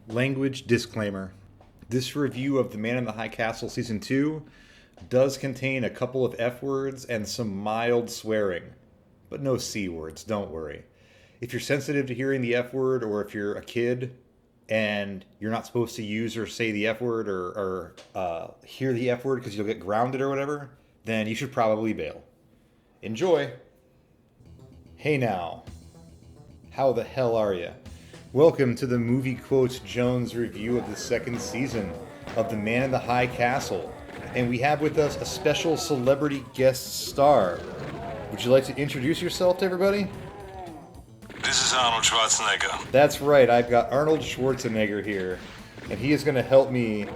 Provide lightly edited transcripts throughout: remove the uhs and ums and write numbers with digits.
Language disclaimer. This review of The Man in the High Castle Season 2 does contain a couple of F words and some mild swearing, but no C words, don't worry. If you're sensitive to hearing the F word, or if you're a kid and you're not supposed to use or say the F word or hear the F word because you'll get grounded or whatever, then you should probably bail. Enjoy! Hey now, how the hell are ya? Welcome to the Movie Quotes Jones review of the second season of The Man in the High Castle. And we have with us a special celebrity guest star. Would you like to introduce yourself to everybody? This is Arnold Schwarzenegger. That's right, I've got Arnold Schwarzenegger here. And he is going to help me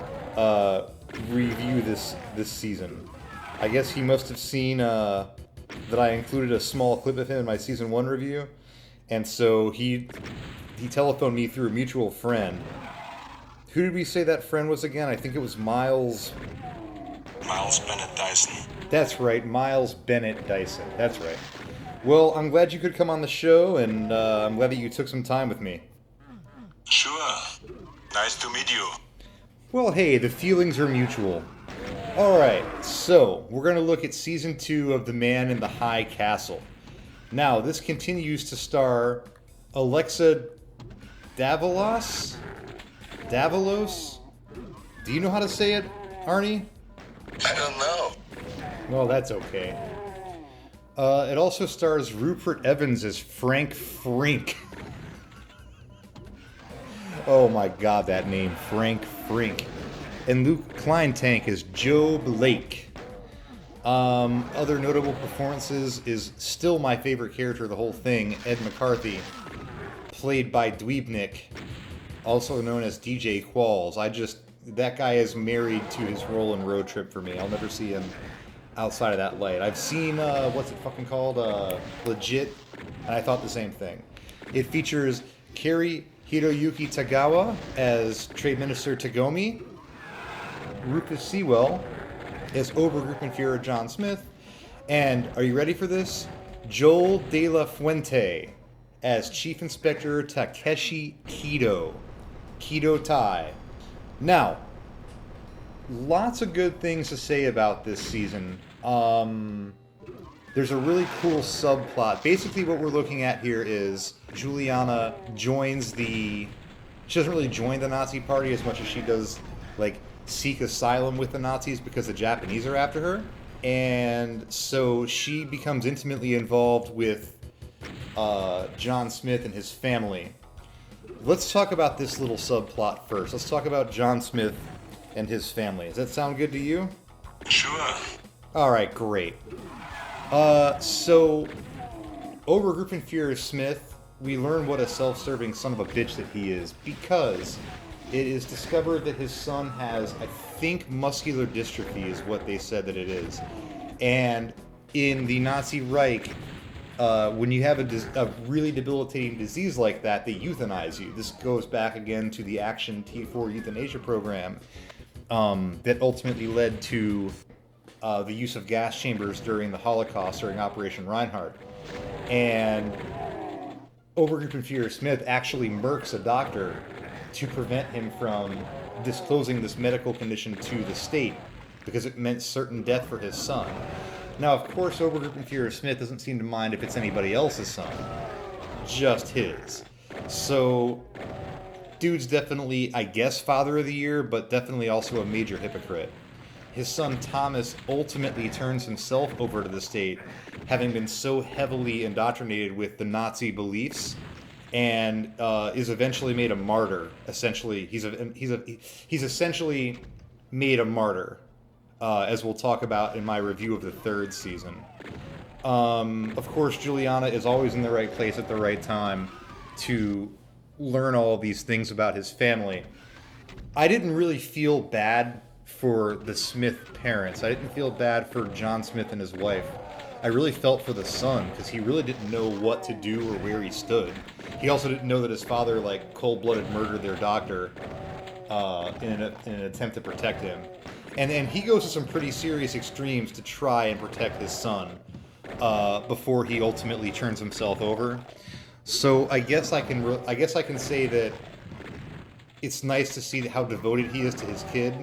review this season. I guess he must have seen that I included a small clip of him in my Season 1 review. And so he telephoned me through a mutual friend. Who did we say that friend was again? I think it was Miles Bennett Dyson. That's right, Miles Bennett Dyson. That's right. Well, I'm glad you could come on the show, and I'm glad that you took some time with me. Sure. Nice to meet you. Well, hey, the feelings are mutual. Alright, so we're going to look at Season 2 of The Man in the High Castle. Now, this continues to star Alexa Davalos? Do you know how to say it, Arnie? I don't know. Well, that's okay. It also stars Rupert Evans as Frank Frink. Oh my god, that name, Frank Frink. And Luke Kleintank as Joe Blake. Other notable performances is still my favorite character of the whole thing, Ed McCarthy, played by Dweebnik, also known as DJ Qualls. That guy is married to his role in Road Trip for me. I'll never see him outside of that light. I've seen, what's it fucking called? Legit, and I thought the same thing. It features Kerry Hiroyuki Tagawa as Trade Minister Tagomi, Rufus Sewell as Obergruppenführer John Smith, and, are you ready for this? Joel De La Fuente as Chief Inspector Takeshi Kido. Kido Tai. Now, lots of good things to say about this season. There's a really cool subplot. Basically what we're looking at here is Juliana joins she doesn't really join the Nazi party as much as she does, seek asylum with the Nazis because the Japanese are after her. And so she becomes intimately involved with John Smith and his family. Let's talk about this little subplot first. Let's talk about John Smith and his family. Does that sound good to you? Sure. Alright, great. So, Obergruppenführer Smith, we learn what a self-serving son of a bitch that he is, because it is discovered that his son has, I think, muscular dystrophy is what they said that it is. And in the Nazi Reich, when you have a really debilitating disease like that, they euthanize you. This goes back again to the Action T4 euthanasia program that ultimately led to the use of gas chambers during the Holocaust during Operation Reinhardt. And Obergruppenführer Smith actually murks a doctor to prevent him from disclosing this medical condition to the state because it meant certain death for his son. Now, of course, Obergruppenführer Smith doesn't seem to mind if it's anybody else's son, just his. So, dude's definitely, I guess, father of the year, but definitely also a major hypocrite. His son Thomas ultimately turns himself over to the state, having been so heavily indoctrinated with the Nazi beliefs, and is eventually made a martyr. Essentially, he's essentially made a martyr. As we'll talk about in my review of the third season. Of course, Juliana is always in the right place at the right time to learn all of these things about his family. I didn't really feel bad for the Smith parents. I didn't feel bad for John Smith and his wife. I really felt for the son, because he really didn't know what to do or where he stood. He also didn't know that his father, cold-blooded murdered their doctor in an attempt to protect him. And he goes to some pretty serious extremes to try and protect his son before he ultimately turns himself over. So I guess I can say that it's nice to see how devoted he is to his kid,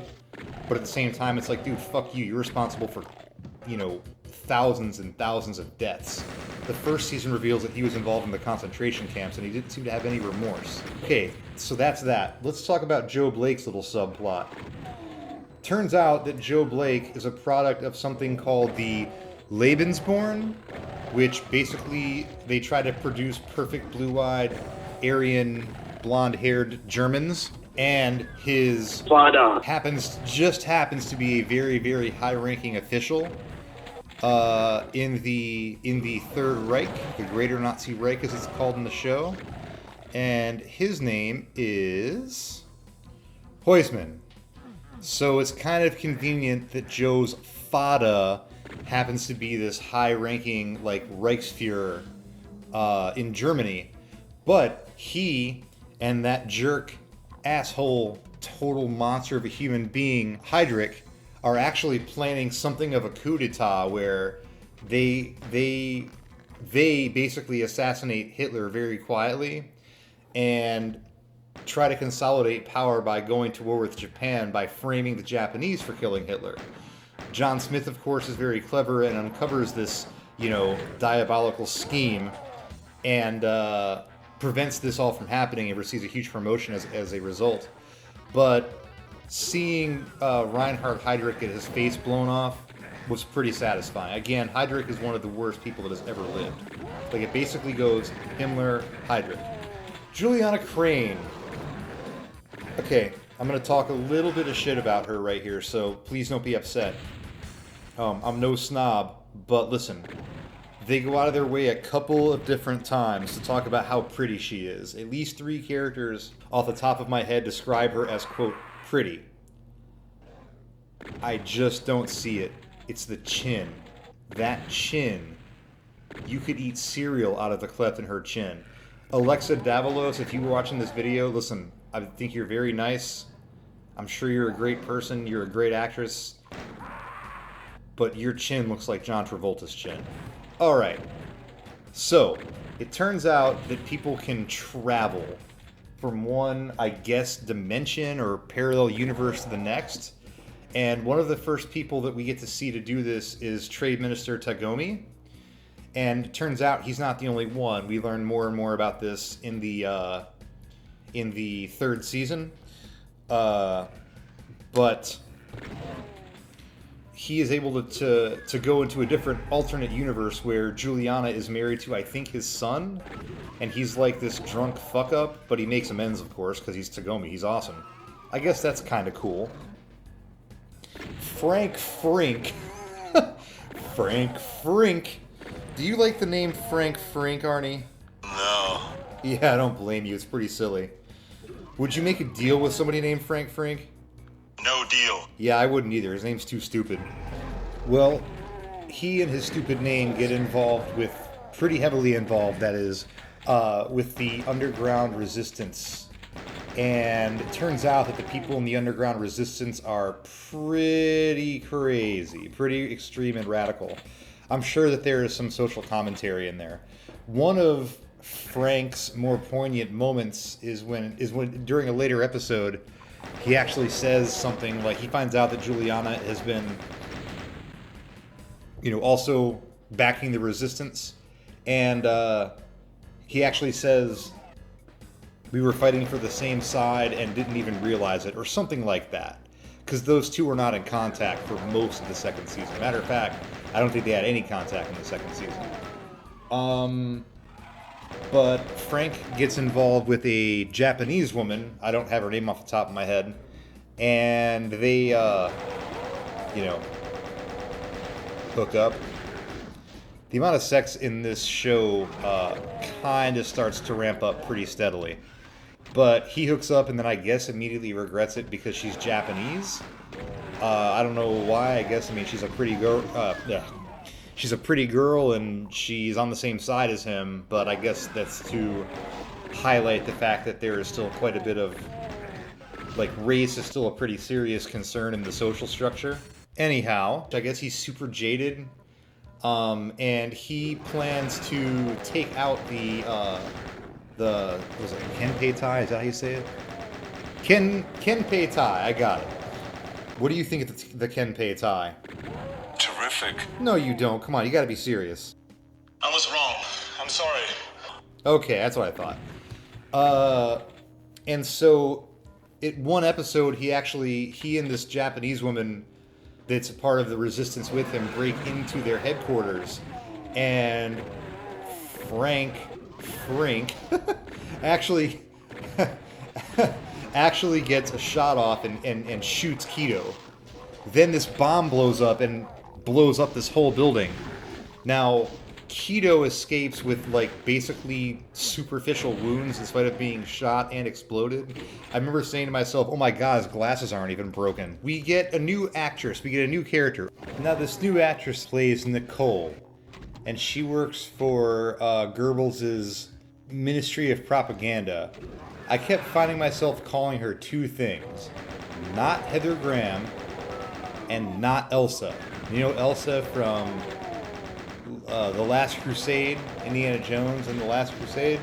but at the same time, it's like, dude, fuck you. You're responsible for, thousands and thousands of deaths. The first season reveals that he was involved in the concentration camps, and he didn't seem to have any remorse. Okay, so that's that. Let's talk about Joe Blake's little subplot. Turns out that Joe Blake is a product of something called the Lebensborn, which basically they try to produce perfect blue-eyed, Aryan, blonde-haired Germans, and his father happens to be a very, very high-ranking official in the Third Reich, the Greater Nazi Reich, as it's called in the show, and his name is Heusman. So it's kind of convenient that Joe's father happens to be this high-ranking, like, Reichsfuhrer in Germany. But he and that jerk, asshole, total monster of a human being, Heydrich, are actually planning something of a coup d'etat where they basically assassinate Hitler very quietly and try to consolidate power by going to war with Japan by framing the Japanese for killing Hitler. John Smith, of course, is very clever and uncovers this, diabolical scheme and prevents this all from happening and receives a huge promotion as a result. But seeing Reinhard Heydrich get his face blown off was pretty satisfying. Again, Heydrich is one of the worst people that has ever lived. Like, it basically goes Himmler, Heydrich. Juliana Crane. Okay, I'm going to talk a little bit of shit about her right here, so please don't be upset. I'm no snob, but listen. They go out of their way a couple of different times to talk about how pretty she is. At least 3 characters off the top of my head describe her as, quote, pretty. I just don't see it. It's the chin. That chin. You could eat cereal out of the cleft in her chin. Alexa Davalos, if you were watching this video, listen, I think you're very nice. I'm sure you're a great person. You're a great actress. But your chin looks like John Travolta's chin. Alright. So, it turns out that people can travel from one, I guess, dimension or parallel universe to the next. And one of the first people that we get to see to do this is Trade Minister Tagomi. And it turns out he's not the only one. We learn more and more about this in the 3rd season. But he is able to go into a different alternate universe where Juliana is married to, I think, his son. And he's like this drunk fuck-up, but he makes amends, of course, because he's Tagomi. He's awesome. I guess that's kind of cool. Frank Frink. Frank Frink. Do you like the name Frank Frink, Arnie? No. Yeah, I don't blame you. It's pretty silly. Would you make a deal with somebody named Frank Frink? No deal. Yeah, I wouldn't either. His name's too stupid. Well, he and his stupid name get pretty heavily involved, that is, with the underground resistance. And it turns out that the people in the underground resistance are pretty crazy, pretty extreme and radical. I'm sure that there is some social commentary in there. One of Frank's more poignant moments is when during a later episode, he actually says something like, he finds out that Juliana has been, also backing the resistance, and he actually says, we were fighting for the same side and didn't even realize it, or something like that. Because those two were not in contact for most of the 2nd season. Matter of fact, I don't think they had any contact in the 2nd season. But Frank gets involved with a Japanese woman. I don't have her name off the top of my head. And they, hook up. The amount of sex in this show kind of starts to ramp up pretty steadily. But he hooks up and then I guess immediately regrets it because she's Japanese. I don't know why. She's a pretty girl. She's a pretty girl and she's on the same side as him. But I guess that's to highlight the fact that there is still quite a bit of, race is still a pretty serious concern in the social structure. Anyhow, I guess he's super jaded. And he plans to take out was it Kenpei Tai? Is that how you say it? Kenpei Tai, I got it. What do you think of the Kenpei Tai? Terrific. No, you don't. Come on, you gotta be serious. I was wrong. I'm sorry. Okay, that's what I thought. And so, one episode, he and this Japanese woman that's a part of the resistance with him break into their headquarters, and Frank, actually gets a shot off and shoots Keto. Then this bomb blows up and blows up this whole building. Now, Keto escapes with, like, basically superficial wounds in spite of being shot and exploded. I remember saying to myself, oh my god, his glasses aren't even broken. We get a new actress, we get a new character. Now, this new actress plays Nicole, and she works for Goebbels' Ministry of Propaganda. I kept finding myself calling her two things. Not Heather Graham, and not Elsa. You know Elsa from The Last Crusade, Indiana Jones and The Last Crusade?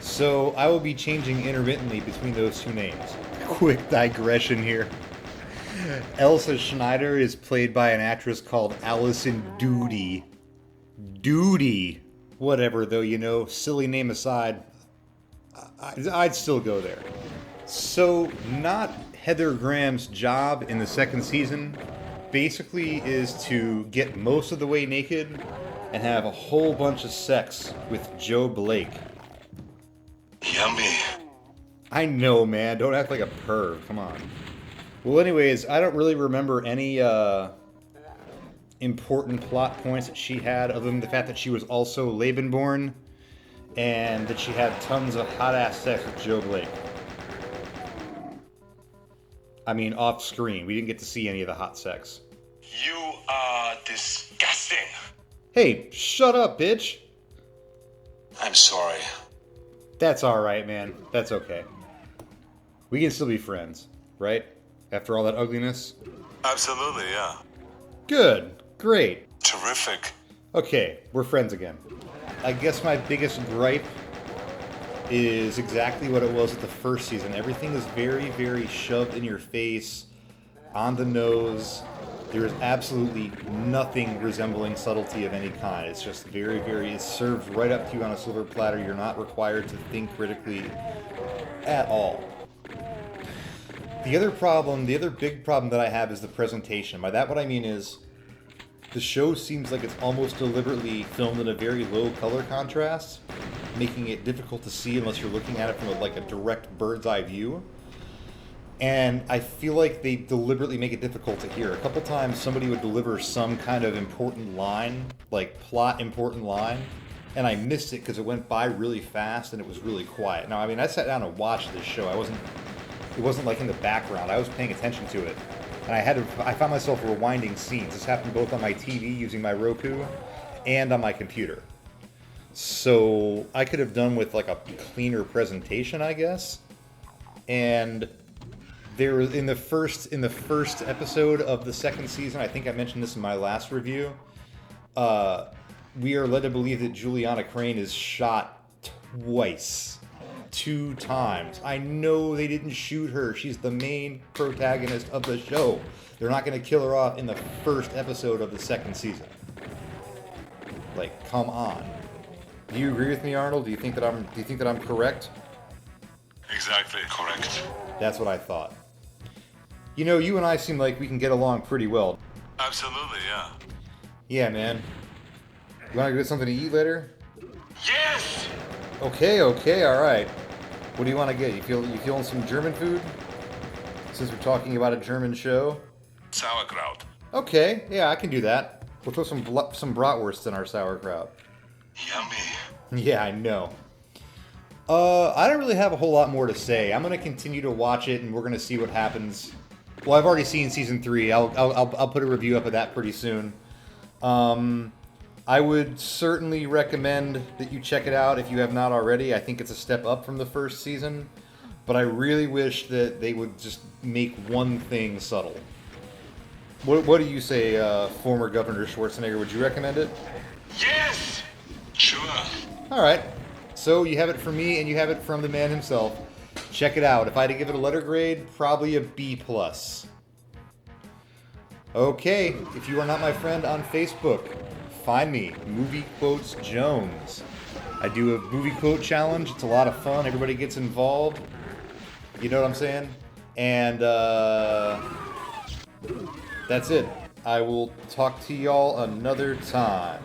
So I will be changing intermittently between those two names. Quick digression here. Elsa Schneider is played by an actress called Allison Doody. Doody! Whatever, though, you know, silly name aside, I'd still go there. So, not Heather Graham's job in the second season basically is to get most of the way naked and have a whole bunch of sex with Joe Blake. Yummy. I know, man. Don't act like a perv. Come on. Well, anyways, I don't really remember any important plot points that she had, other than the fact that she was also Laban-born and that she had tons of hot-ass sex with Joe Blake. I mean, off screen. We didn't get to see any of the hot sex. You are disgusting. Hey, shut up, bitch! I'm sorry. That's alright, man. That's okay. We can still be friends, right? After all that ugliness? Absolutely, yeah. Good. Great. Terrific. Okay, we're friends again. I guess my biggest gripe is exactly what it was at the first season. Everything is very, very shoved in your face, on the nose. There is absolutely nothing resembling subtlety of any kind. It's just very, very, it's served right up to you on a silver platter. You're not required to think critically at all. The other big problem that I have is the presentation. By that, what I mean is, the show seems like it's almost deliberately filmed in a very low color contrast, making it difficult to see unless you're looking at it from a direct bird's eye view. And I feel like they deliberately make it difficult to hear. A couple times somebody would deliver some kind of important line, like plot important line, and I missed it because it went by really fast and it was really quiet. Now, I mean, I sat down and watched this show. It wasn't like in the background. I was paying attention to it. And I found myself rewinding scenes. This happened both on my TV using my Roku and on my computer. So I could have done with like a cleaner presentation, I guess. And there in the first episode of the second season, I think I mentioned this in my last review, we are led to believe that Juliana Crane is shot twice. 2 times. I know they didn't shoot her. She's the main protagonist of the show. They're not going to kill her off in the first episode of the second season. Like, come on. Do you agree with me, Arnold? Do you think that I'm correct? Exactly correct. That's what I thought. You know, you and I seem like we can get along pretty well. Absolutely, yeah. Yeah, man. You want to get something to eat later? Yes! Okay, alright. What do you want to get? You feeling some German food? Since we're talking about a German show? Sauerkraut. Okay, yeah, I can do that. We'll throw some bratwurst in our sauerkraut. Yummy. Yeah, I know. I don't really have a whole lot more to say. I'm going to continue to watch it, and we're going to see what happens. Well, I've already seen season 3. I'll put a review up of that pretty soon. I would certainly recommend that you check it out if you have not already. I think it's a step up from the first season, but I really wish that they would just make one thing subtle. What do you say, former Governor Schwarzenegger? Would you recommend it? Yes! Sure. All right. So you have it from me, and you have it from the man himself. Check it out. If I had to give it a letter grade, probably a B+. Okay, if you are not my friend on Facebook, find me, Movie Quotes Jones. I do a movie quote challenge. It's a lot of fun. Everybody gets involved. You know what I'm saying? And that's it. I will talk to y'all another time.